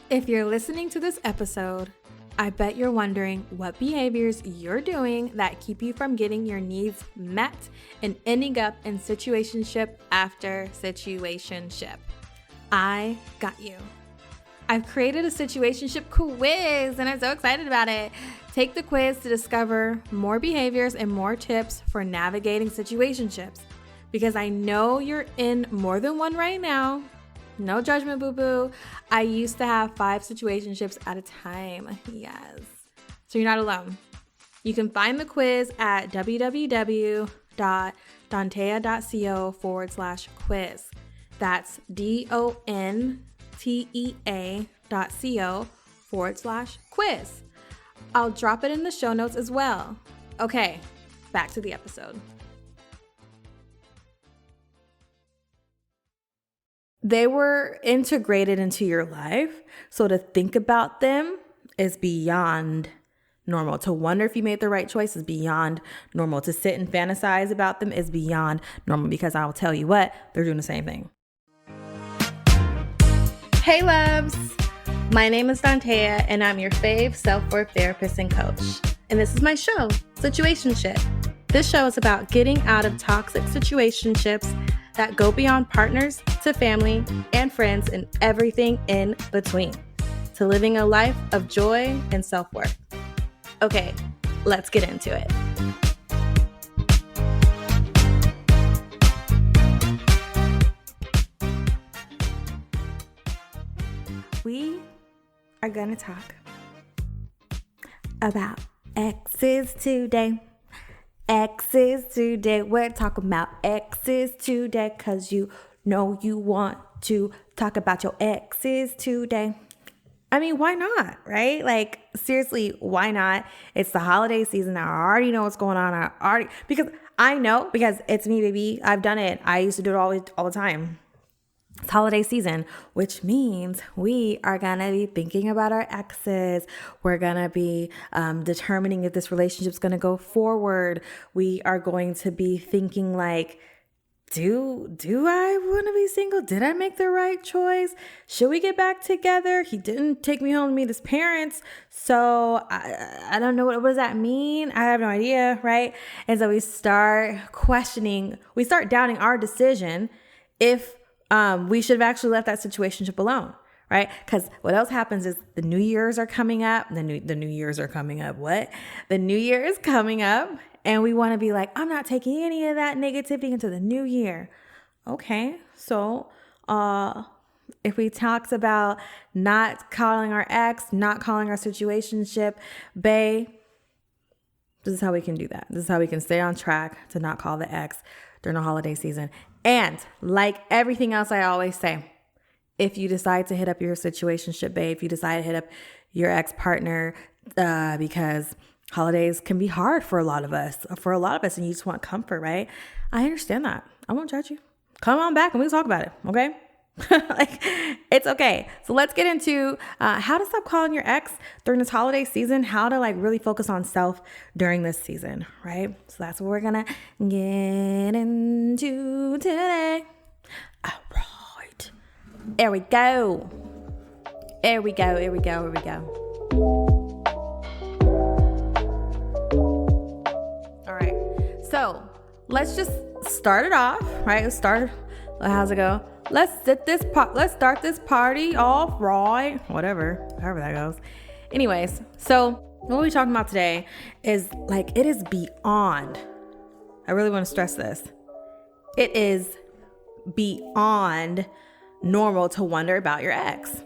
If you're listening to this episode, I bet you're wondering what behaviors you're doing that keep you from getting your needs met and ending up in situationship after situationship. I got you. I've created a situationship quiz and I'm so excited about it. Take the quiz to discover more behaviors and more tips for navigating situationships, because I know you're in more than one right now. No judgment, boo-boo. I used to have 5 situationships at a time. Yes. So you're not alone. You can find the quiz at www.dontea.co/quiz. That's DONTEA.co/quiz. I'll drop it in the show notes as well. Okay, back to the episode. They were integrated into your life, so to think about them is beyond normal. To wonder if you made the right choice is beyond normal. To sit and fantasize about them is beyond normal, because I'll tell you what, they're doing the same thing. Hey loves, my name is Dontea and I'm your fave self-worth therapist and coach. And this is my show, Situationship. This show is about getting out of toxic situationships that go beyond partners to family and friends and everything in between, to living a life of joy and self-worth. Okay, let's get into it. We are gonna talk about exes today. Exes today. We're talking about exes today because you know you want to talk about your exes today. I mean, why not, right? Like, seriously, why not? It's the holiday season. I already know what's going on. Because it's me, baby. I've done it. I used to do it all the time. It's holiday season, which means we are going to be thinking about our exes. We're going to be determining if this relationship is going to go forward. We are going to be thinking like, do I want to be single? Did I make the right choice? Should we get back together? He didn't take me home to meet his parents. So I don't know. What does that mean? I have no idea, right? And so we start doubting our decision if we should have actually left that situationship alone, right? Because what else happens is the New Year's are coming up. The New Year's are coming up. What? The New Year is coming up, and we want to be like, I'm not taking any of that negativity into the new year. Okay, so if we talked about not calling our ex, not calling our situationship bae, this is how we can do that. This is how we can stay on track to not call the ex during the holiday season. And like everything else I always say, if you decide to hit up your situationship babe, if you decide to hit up your ex-partner, because holidays can be hard for a lot of us, and you just want comfort, right? I understand that. I won't judge you. Come on back and we'll talk about it, okay? Like, it's okay. So let's get into how to stop calling your ex during this holiday season, how to like really focus on self during this season, right? So that's what we're gonna get into today. All right. Here we go. All right. So let's just start it off, right? How's it go? Let's start this party off right. However that goes. Anyways, so what we're talking about today is like, it is beyond, I really want to stress this. It is beyond normal to wonder about your ex.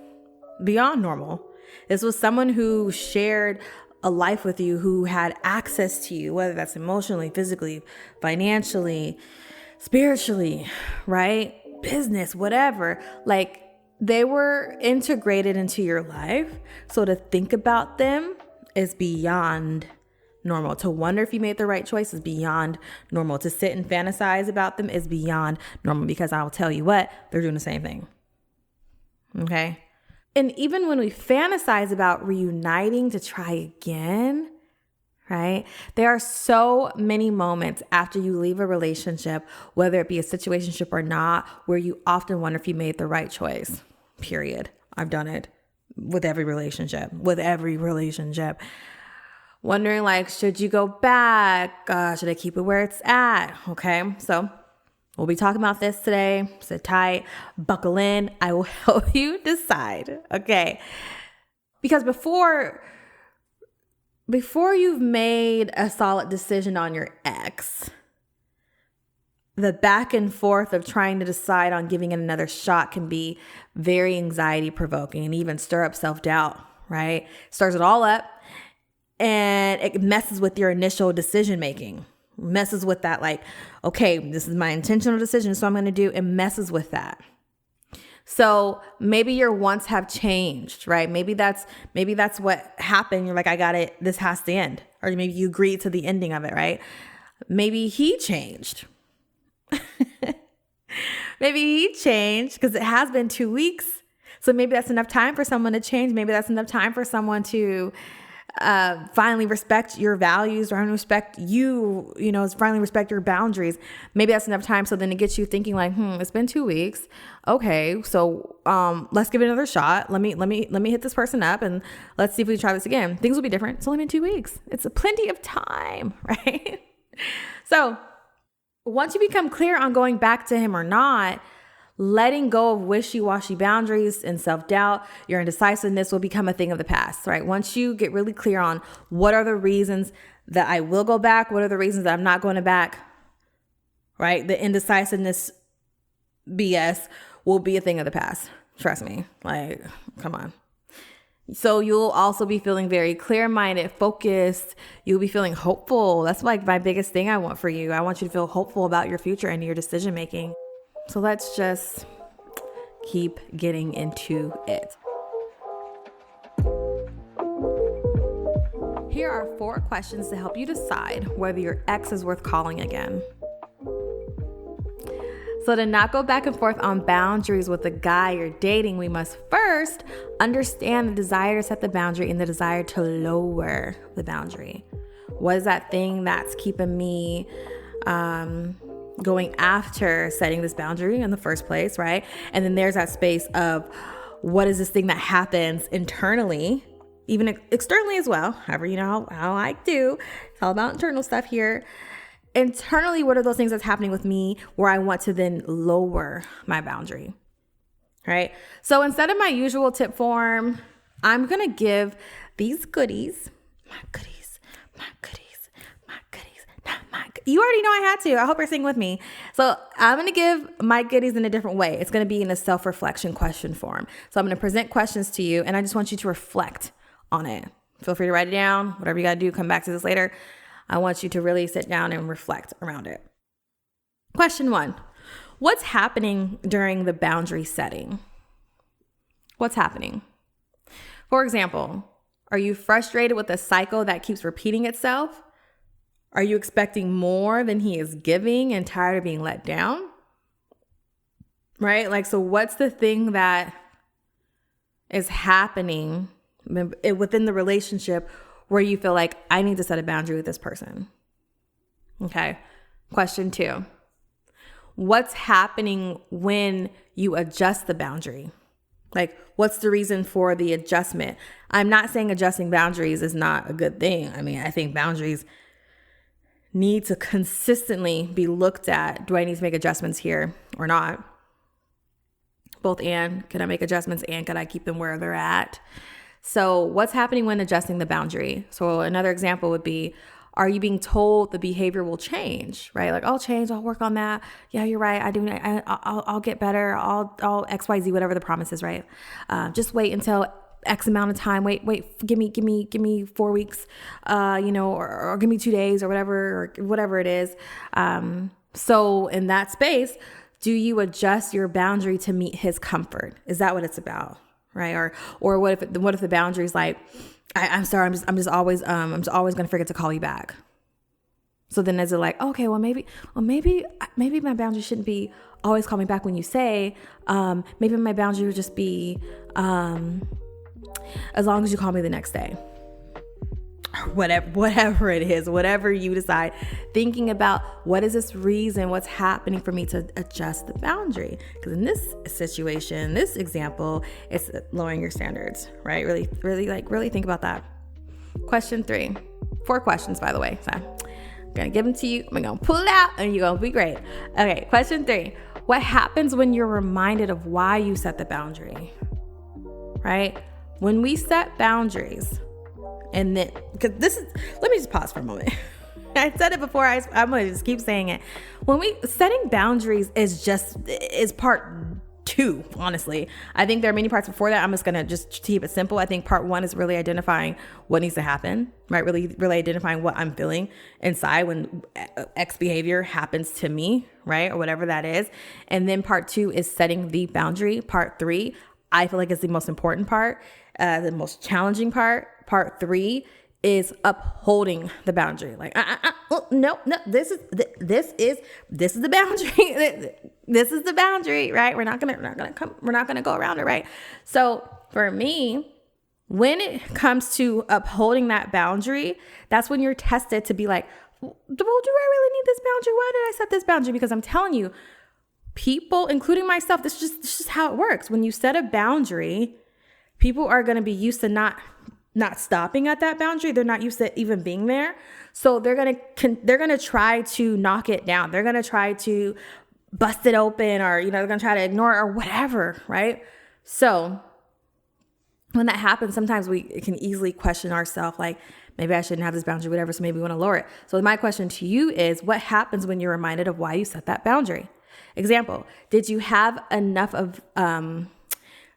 Beyond normal. This was someone who shared a life with you, who had access to you, whether that's emotionally, physically, financially, spiritually, right? Business, whatever. Like, they were integrated into your life. So to think about them is beyond normal. To wonder if you made the right choice is beyond normal. To sit and fantasize about them is beyond normal, because I'll tell you what, they're doing the same thing. Okay? And even when we fantasize about reuniting to try again, right? There are so many moments after you leave a relationship, whether it be a situationship or not, where you often wonder if you made the right choice. Period. I've done it. with every relationship. Wondering like, should you go back? Should I keep it where it's at? Okay. So we'll be talking about this today. Sit tight, buckle in. I will help you decide. Okay. Because before you've made a solid decision on your ex, the back and forth of trying to decide on giving it another shot can be very anxiety provoking and even stir up self-doubt, right? Stirs it all up and it messes with your initial decision making. Messes with that, like, okay, this is my intentional decision, so I'm going to do. It messes with that. So maybe your wants have changed, right? Maybe that's what happened. You're like, I got it. This has to end. Or maybe you agreed to the ending of it, right? Maybe he changed. Maybe he changed because it has been 2 weeks. So maybe that's enough time for someone to change. Maybe that's enough time for someone to finally respect your values, or respect you, finally respect your boundaries. Maybe that's enough time. So then it gets you thinking like, it's been 2 weeks. Okay. So, let's give it another shot. Let me hit this person up and let's see if we can try this again. Things will be different. It's only been 2 weeks. It's plenty of time, right? So once you become clear on going back to him or not, letting go of wishy-washy boundaries and self-doubt, your indecisiveness will become a thing of the past, right? Once you get really clear on what are the reasons that I will go back, what are the reasons that I'm not going to back, right? The indecisiveness BS will be a thing of the past. Trust me. Like, come on. So you'll also be feeling very clear-minded, focused. You'll be feeling hopeful. That's like my biggest thing I want for you. I want you to feel hopeful about your future and your decision-making. So let's just keep getting into it. Here are 4 questions to help you decide whether your ex is worth calling again. So to not go back and forth on boundaries with the guy you're dating, we must first understand the desire to set the boundary and the desire to lower the boundary. What is that thing that's keeping me going after setting this boundary in the first place, right? And then there's that space of what is this thing that happens internally, even externally as well. However, how I do. It's all about internal stuff here. Internally, what are those things that's happening with me where I want to then lower my boundary, right? So instead of my usual tip form, I'm going to give these goodies, my goodies. You already know I had to. I hope you're singing with me. So I'm going to give my goodies in a different way. It's going to be in a self-reflection question form. So I'm going to present questions to you, and I just want you to reflect on it. Feel free to write it down. Whatever you got to do, come back to this later. I want you to really sit down and reflect around it. Question 1. What's happening during the boundary setting? What's happening? For example, are you frustrated with a cycle that keeps repeating itself? Are you expecting more than he is giving and tired of being let down? Right? Like, so what's the thing that is happening within the relationship where you feel like I need to set a boundary with this person? Okay. Question 2. What's happening when you adjust the boundary? Like, what's the reason for the adjustment? I'm not saying adjusting boundaries is not a good thing. I mean, I think boundaries need to consistently be looked at. Do I need to make adjustments here or not? Both and. Can I make adjustments and can I keep them where they're at? So what's happening when adjusting the boundary? So another example would be, are you being told the behavior will change, right? Like, I'll change, I'll work on that. Yeah, you're right. I'll get better. I'll XYZ, whatever the promise is, right? Just wait until X amount of time. Wait, give me 4 weeks, or give me 2 days or whatever it is. So in that space, do you adjust your boundary to meet his comfort? Is that what it's about? Right? Or what if the boundary is like, I'm sorry, I'm always going to forget to call you back. So then is it like, okay, well maybe my boundary shouldn't be always call me back when you say, maybe my boundary would just be, as long as you call me the next day. whatever it is, whatever you decide, thinking about what is this reason, what's happening for me to adjust the boundary. Because in this situation, this example, it's lowering your standards, right? Really think about that. Question 3, 4 questions, by the way. So I'm gonna give them to you. I'm gonna pull it out and you're gonna be great. Okay, question 3. What happens when you're reminded of why you set the boundary, right? When we set boundaries, and then, because let me just pause for a moment. I said it before, I'm going to just keep saying it. Setting boundaries is part 2, honestly. I think there are many parts before that. I'm just going to just keep it simple. I think part 1 is really identifying what needs to happen, right? Really identifying what I'm feeling inside when X behavior happens to me, right? Or whatever that is. And then part 2 is setting the boundary. Part 3, I feel like is the most important part, the most challenging part. Part 3 is upholding the boundary. Like, no, this is the boundary. This is the boundary, right? We're not gonna go around it, right? So for me, when it comes to upholding that boundary, that's when you're tested to be like, well, do I really need this boundary? Why did I set this boundary? Because I'm telling you, people, including myself, this is just how it works. When you set a boundary, people are going to be used to not stopping at that boundary. They're not used to even being there. So they're going to try to knock it down. They're going to try to bust it open, or, they're going to try to ignore it or whatever, right? So when that happens, sometimes we can easily question ourselves, like, maybe I shouldn't have this boundary, whatever. So maybe we want to lower it. So my question to you is, what happens when you're reminded of why you set that boundary? Example, did you have enough of,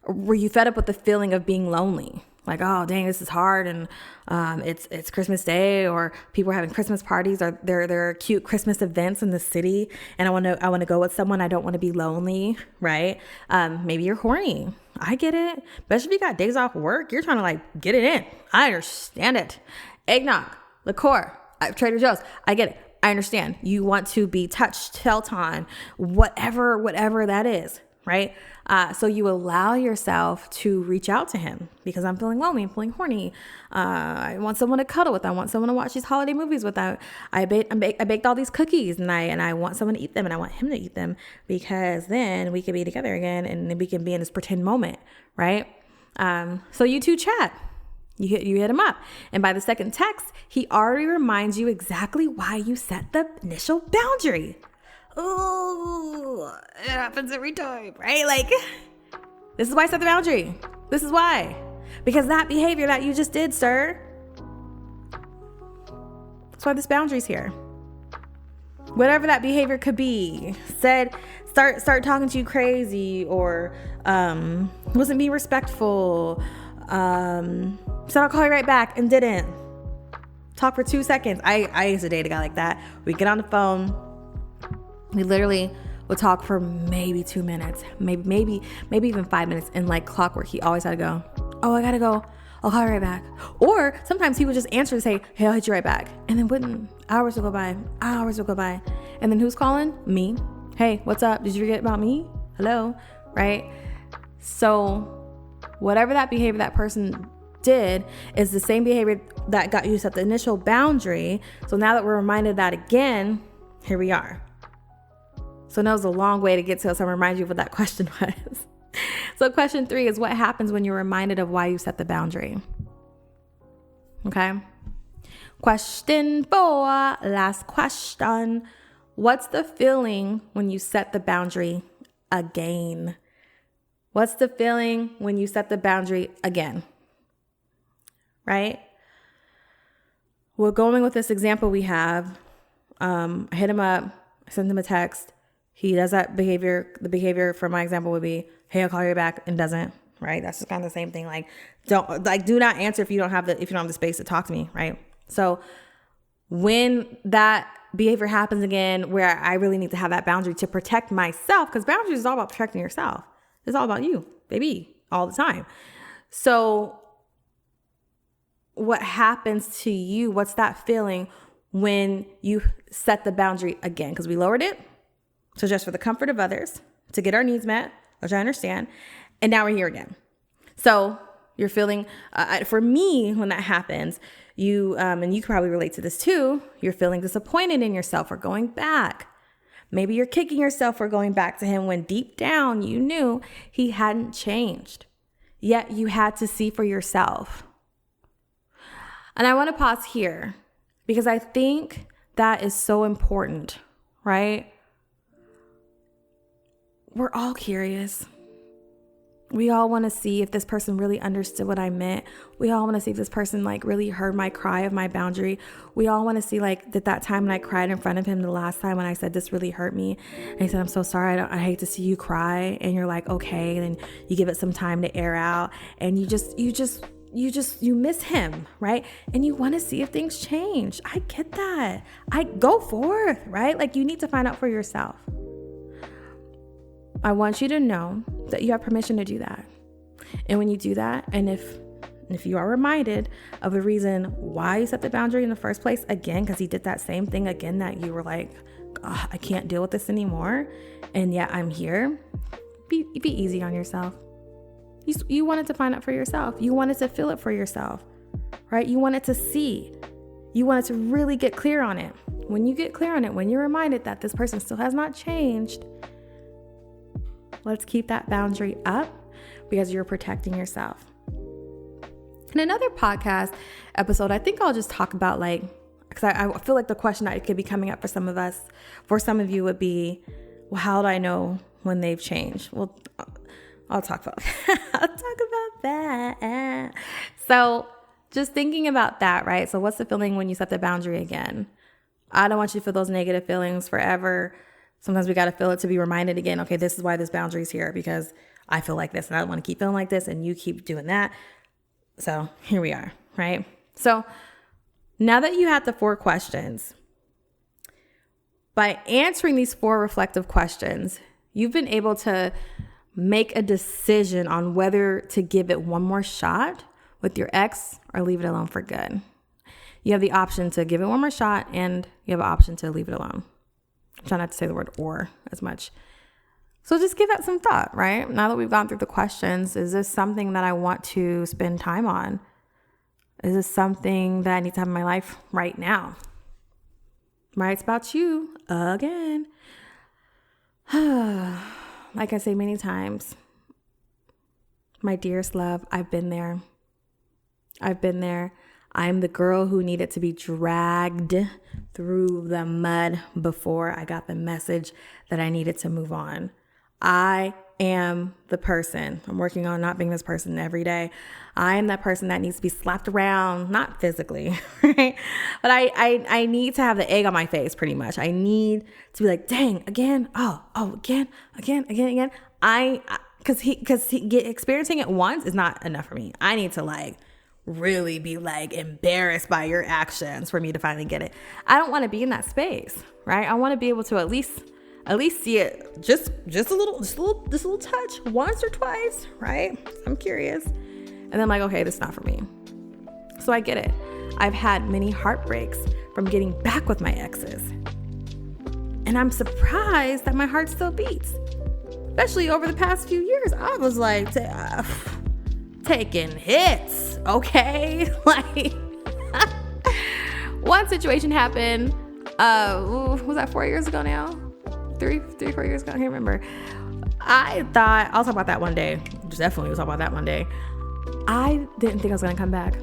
were you fed up with the feeling of being lonely? Like, oh, dang, this is hard. And it's Christmas Day, or people are having Christmas parties, or there are cute Christmas events in the city. And I want to go with someone. I don't want to be lonely, right? Maybe you're horny. I get it. Especially if you got days off work, you're trying to like get it in. I understand it. Eggnog, liqueur, Trader Joe's. I get it. I understand. You want to be touched, felt on, whatever that is, right? So you allow yourself to reach out to him, because I'm feeling lonely, I'm feeling horny. I want someone to cuddle with. I want someone to watch these holiday movies with. I baked all these cookies, and I want someone to eat them, and I want him to eat them, because then we can be together again, and we can be in this pretend moment, right? So you two chat. You hit him up. And by the second text, he already reminds you exactly why you set the initial boundary. Ooh, it happens every time, right? Like, this is why I set the boundary. This is why. Because that behavior that you just did, sir, that's why this boundary's here. Whatever that behavior could be, start talking to you crazy, or wasn't being respectful, said I'll call you right back and didn't. Talk for 2 seconds. I used to date a guy like that. We get on the phone. We literally would talk for maybe 2 minutes, maybe even 5 minutes. And like clockwork, he always had to go, oh, I gotta go. I'll call you right back. Or sometimes he would just answer and say, hey, I'll hit you right back. And then wouldn't. Hours would go by. And then who's calling? Me. Hey, what's up? Did you forget about me? Hello? Right? So whatever that behavior that person did is the same behavior that got you to set the initial boundary. So now that we're reminded of that again, here we are. So that was a long way to get to it. So I'll remind you of what that question was. So question 3 is, what happens when you're reminded of why you set the boundary? Okay. Question 4, last question. What's the feeling when you set the boundary again? What's the feeling when you set the boundary again? Right? We're going with this example we have. I hit him up, I sent him a text. He does that behavior. The behavior for my example would be, hey, I'll call you back, and doesn't, right? That's just kind of the same thing. Like, do not answer if you don't have the space to talk to me, right? So when that behavior happens again, where I really need to have that boundary to protect myself, because boundaries is all about protecting yourself. It's all about you, baby, all the time. So what happens to you? What's that feeling when you set the boundary again? Because we lowered it. So just for the comfort of others, to get our needs met, which I understand. And now we're here again. So You're feeling, for me, when that happens, and you can probably relate to this too, you're feeling disappointed in yourself for going back. Maybe you're kicking yourself for going back to him when deep down you knew he hadn't changed. Yet you had to see for yourself. And I want to pause here because I think that is so important, right? We're all curious. We all want to see if this person really understood what I meant. We all want to see if this person like really heard my cry of my boundary. We all want to see like that time when I cried in front of him the last time when I said this really hurt me. And he said, I'm so sorry. I hate to see you cry. And you're like, okay. And then you give it some time to air out and you miss him, right? And you want to see if things change. I get that. I go forth, right? Like you need to find out for yourself. I want you to know that you have permission to do that. And when you do that, and if you are reminded of the reason why you set the boundary in the first place, again, because he did that same thing again that you were like, I can't deal with this anymore. And yet I'm here. Be easy on yourself. You wanted to find out for yourself. You wanted to feel it for yourself, right? You wanted to see. You wanted to really get clear on it. When you get clear on it, when you're reminded that this person still has not changed, let's keep that boundary up because you're protecting yourself. In another podcast episode, I think I'll just talk about because I feel like the question that could be coming up for some of us, for some of you would be, well, how do I know when they've changed? Well, I'll talk about that. So just thinking about that, right? So what's the feeling when you set the boundary again? I don't want you to feel those negative feelings forever. Sometimes we got to feel it to be reminded again, okay, this is why this boundary is here because I feel like this and I don't want to keep feeling like this and you keep doing that. So here we are, right? So now that you had the 4 questions, by answering these 4 reflective questions, you've been able to make a decision on whether to give it one more shot with your ex or leave it alone for good. You have the option to give it one more shot and you have an option to leave it alone. Try not to say the word or as much. So just give that some thought, right? Now that we've gone through the questions, is this something that I want to spend time on? Is this something that I need to have in my life right now? Right? It's about you again. Like I say many times, my dearest love, I've been there. I'm the girl who needed to be dragged through the mud before I got the message that I needed to move on. I am the person. I'm working on not being this person every day. I am that person that needs to be slapped around, not physically, right? But I need to have the egg on my face pretty much. I need to be like, dang, again, again. Because experiencing it once is not enough for me. I need to really be embarrassed by your actions for me to finally get it. I don't want to be in that space, right? I want to be able to at least see it just a little touch once or twice, right? I'm curious. And then I'm like, okay, this is not for me. So I get it. I've had many heartbreaks from getting back with my exes. And I'm surprised that my heart still beats. Especially over the past few years. I was taking hits, okay? One situation happened, was that 4 years ago now? 4 years ago, I can't remember. I thought, I'll talk about that one day. Definitely we'll talk about that one day. I didn't think I was gonna come back.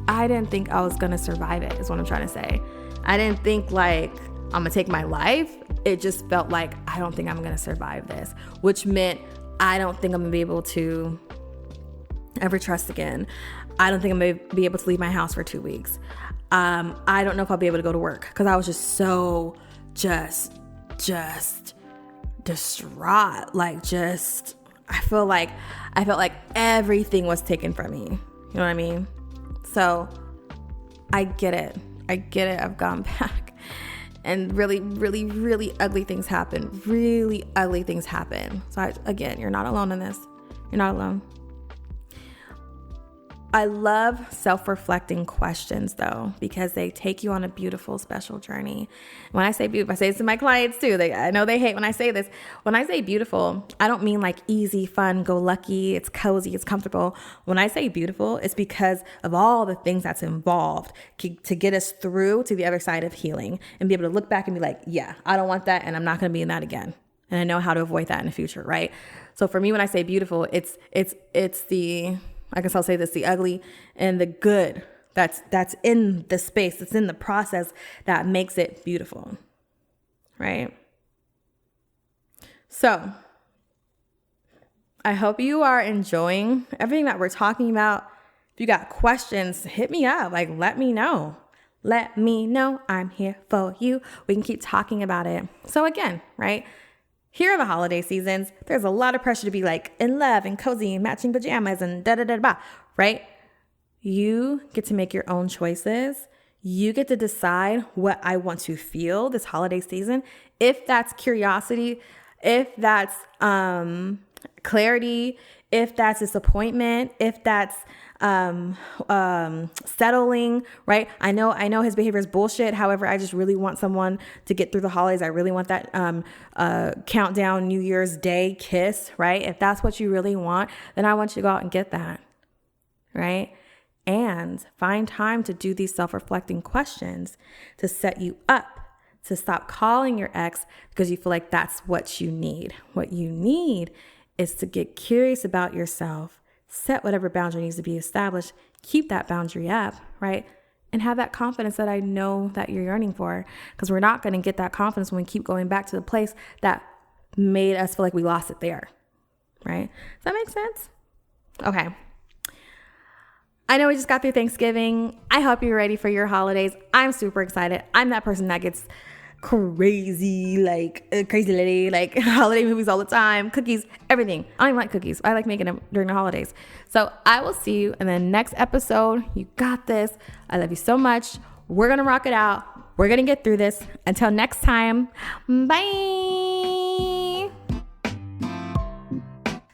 I didn't think I was gonna survive it, is what I'm trying to say. I didn't think I'm gonna take my life. It just felt like, I don't think I'm gonna survive this, which meant I don't think I'm gonna be able to ever trust again. I don't think I'm gonna be able to leave my house for 2 weeks. I don't know if I'll be able to go to work because I was just so just distraught. I felt like everything was taken from me. You know what I mean? So I get it. I've gone back and really, really, really ugly things happen. So again, you're not alone in this. You're not alone. I love self-reflecting questions though, because they take you on a beautiful, special journey. When I say beautiful, I say this to my clients too. I know they hate when I say this. When I say beautiful, I don't mean like easy, fun, go lucky, it's cozy, it's comfortable. When I say beautiful, it's because of all the things that's involved to get us through to the other side of healing and be able to look back and be like, yeah, I don't want that and I'm not going to be in that again. And I know how to avoid that in the future, right? So for me, when I say beautiful, it's the, I guess I'll say this, the ugly and the good that's in the space, it's in the process that makes it beautiful, right? So I hope you are enjoying everything that we're talking about. If you got questions, hit me up, like let me know. Let me know, I'm here for you. We can keep talking about it. So again, right? Here are the holiday seasons. There's a lot of pressure to be like in love and cozy and matching pajamas and da-da-da-da, right? You get to make your own choices. You get to decide what I want to feel this holiday season. If that's curiosity, if that's clarity, if that's disappointment, if that's settling, right? I know his behavior is bullshit. However, I just really want someone to get through the holidays. I really want that countdown New Year's Day kiss, right? If that's what you really want, then I want you to go out and get that, right? And find time to do these self-reflecting questions to set you up to stop calling your ex because you feel like that's what you need. What you need is to get curious about yourself, set whatever boundary needs to be established, keep that boundary up, right? And have that confidence that I know that you're yearning for, because we're not going to get that confidence when we keep going back to the place that made us feel like we lost it there, right? Does that make sense? Okay. I know we just got through Thanksgiving. I hope you're ready for your holidays. I'm super excited. I'm that person that gets crazy lady, like holiday movies all the time, cookies, everything. I don't even like cookies. I like making them during the holidays. So I will see you in the next episode. You got this. I love you so much. We're going to rock it out. We're going to get through this. Until next time, bye.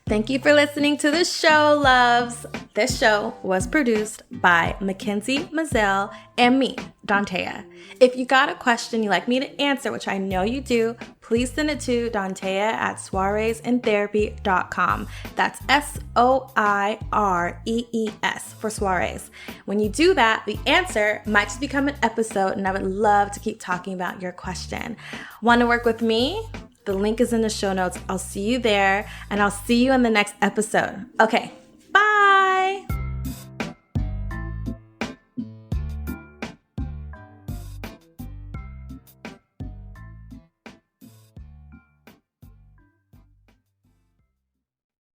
Thank you for listening to the show, loves. This show was produced by Mackenzie Mazzell and me, Dantea. If you got a question you'd like me to answer, which I know you do, please send it to dantea@soireesandtherapy.com. That's SOIREES for soirees. When you do that, the answer might just become an episode, and I would love to keep talking about your question. Want to work with me? The link is in the show notes. I'll see you there, and I'll see you in the next episode. Okay.